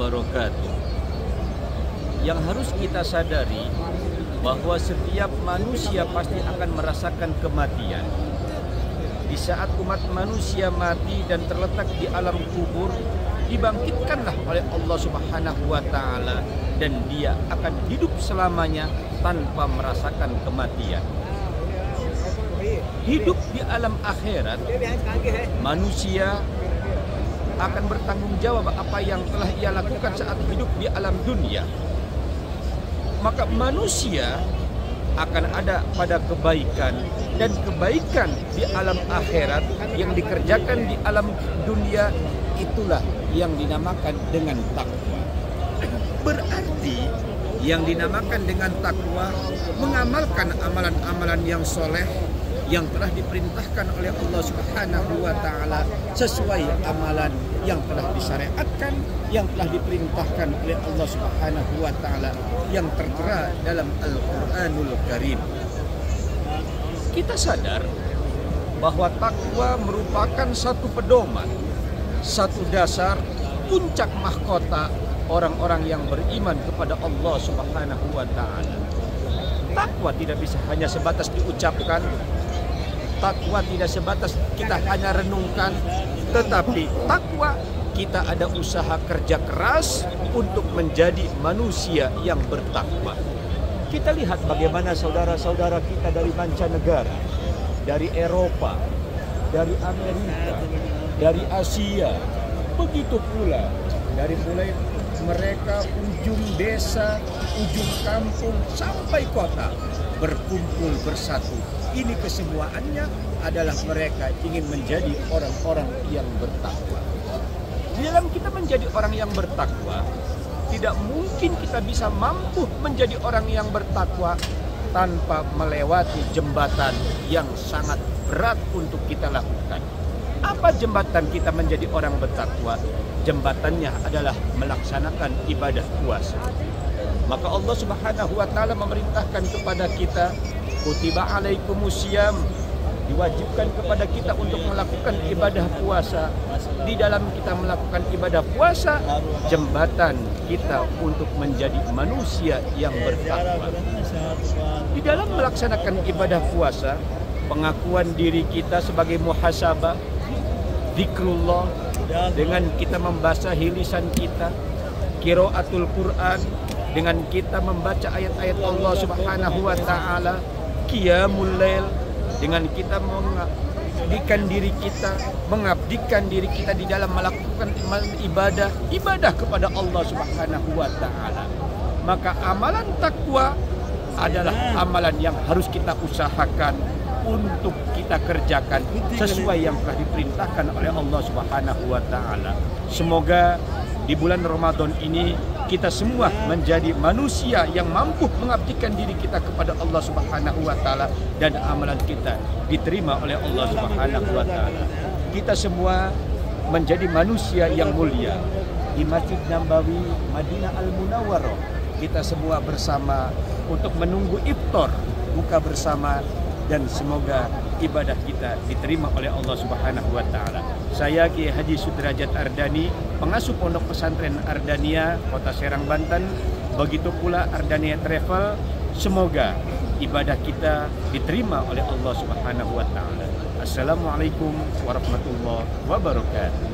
wabarakatuh. Yang harus kita sadari bahwa setiap manusia pasti akan merasakan kematian. Di saat umat manusia mati dan terletak di alam kubur, dibangkitkanlah oleh Allah Subhanahu wa Ta'ala, dan dia akan hidup selamanya tanpa merasakan kematian. Hidup di alam akhirat, manusia akan bertanggung jawab apa yang telah ia lakukan saat hidup di alam dunia. Maka manusia akan ada pada kebaikan, dan kebaikan di alam akhirat yang dikerjakan di alam dunia itulah yang dinamakan dengan takwa. Berarti yang dinamakan dengan takwa mengamalkan amalan-amalan yang soleh yang telah diperintahkan oleh Allah Subhanahu wa Ta'ala sesuai amalan yang telah disyariatkan, yang telah diperintahkan oleh Allah Subhanahu wa Ta'ala yang tertera dalam Al-Quranul Karim. Kita sadar bahwa takwa merupakan satu pedoman, satu dasar, puncak mahkota orang-orang yang beriman kepada Allah Subhanahu wa Ta'ala. Takwa tidak bisa hanya sebatas diucapkan, takwa tidak sebatas kita hanya renungkan, tetapi takwa kita ada usaha kerja keras untuk menjadi manusia yang bertakwa. Kita lihat bagaimana saudara-saudara kita dari mancanegara, dari Eropa, dari Amerika, dari Asia, begitu pula dari mulai mereka ujung desa, ujung kampung sampai kota berkumpul bersatu. Ini kesemuanya adalah mereka ingin menjadi orang-orang yang bertakwa. Di dalam kita menjadi orang yang bertakwa, tidak mungkin kita bisa mampu menjadi orang yang bertakwa tanpa melewati jembatan yang sangat berat untuk kita lakukan. Apa jembatan kita menjadi orang bertakwa? Jembatannya adalah melaksanakan ibadah puasa. Maka Allah Subhanahu wa Ta'ala memerintahkan kepada kita, kutiba alaikumusiyam, diwajibkan kepada kita untuk melakukan ibadah puasa. Di dalam kita melakukan ibadah puasa, jembatan kita untuk menjadi manusia yang bertakwa. Di dalam melaksanakan ibadah puasa, pengakuan diri kita sebagai muhasabah, zikrullah, dengan kita membasahi lisan kita, qiraatul Quran, dengan kita membaca ayat-ayat Allah Subhanahu wa Ta'ala, qiyamul lail, dengan kita mengabdikan diri kita di dalam melakukan ibadah kepada Allah Subhanahu wa Ta'ala. Maka amalan takwa adalah amalan yang harus kita usahakan untuk kita kerjakan sesuai yang telah diperintahkan oleh Allah Subhanahu wa Ta'ala. Semoga di bulan Ramadan ini kita semua menjadi manusia yang mampu mengabdikan diri kita kepada Allah Subhanahu wa Ta'ala, dan amalan kita diterima oleh Allah Subhanahu wa Ta'ala. Kita semua menjadi manusia yang mulia. Di Masjid Nabawi Madinah Al-Munawwarah, kita semua bersama untuk menunggu iftar, buka bersama, dan semoga ibadah kita diterima oleh Allah Subhanahu wa Ta'ala. Saya Kiai Haji Sudrajat Ardani, pengasuh Pondok Pesantren Ardania, Kota Serang, Banten. Begitu pula Ardania Travel. Semoga ibadah kita diterima oleh Allah Subhanahu wa Ta'ala. Assalamualaikum warahmatullahi wabarakatuh.